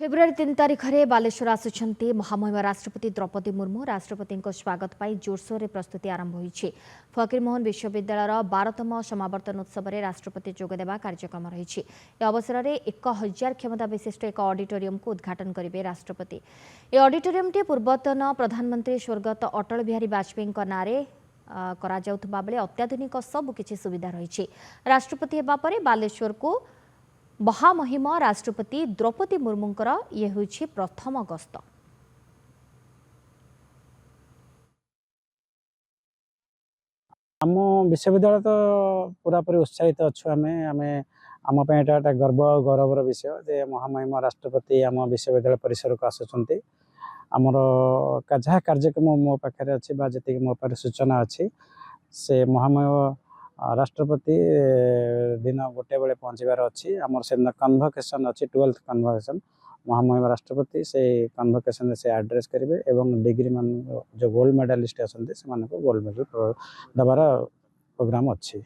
February 3 तारिख में बालेश्वर आसुंच महामहिम राष्ट्रपति द्रौपदी मुर्मू। राष्ट्रपति स्वागत पर जोरसोर रे प्रस्तुति आरंभ होईछि। फकीरमोहन विश्वविद्यालय 12तम समावर्तन उत्सव में राष्ट्रपति जोगदेवा कार्यक्रम रही। अवसर में 1000 क्षमता विशिष्ट एक ऑडिटोरियम को उद्घाटन करेंगे राष्ट्रपति। यह ऑडिटोरियम पूर्वतन प्रधानमंत्री स्वर्गत अटल बिहारी वाजपेयी नारे बेले अत्याधुनिक सबुकिछि सुविधा रही। राष्ट्रपति हेबा परे बालेश्वर को महामहिम राष्ट्रपति द्रौपदी मुर्मूंकर ये होछि प्रथम गस्त। आम विश्वविद्यालय तो पूरापूरी उत्साहित अच्छु आम गर्व गौरवर विषय जे महामहिम राष्ट्रपति आम विश्वविद्यालय परिसर को आसुँच। आमर जहाँ कार्यक्रम मो पाखे अच्छी जी मो पाखे सूचना अच्छी से महामहिम राष्ट्रपति दिन गोटे बेले पहुँचार अच्छी। आमर से कन्भोकेशन अच्छी 12th कन्भोकेशन महामहिम राष्ट्रपति से कन्भोकेशन से एड्रेस करेंगे एवं डिग्री मान जो गोल्ड मेडालिस्ट अच्छा से गोल्ड मेडल दबार प्रोग्राम अच्छी।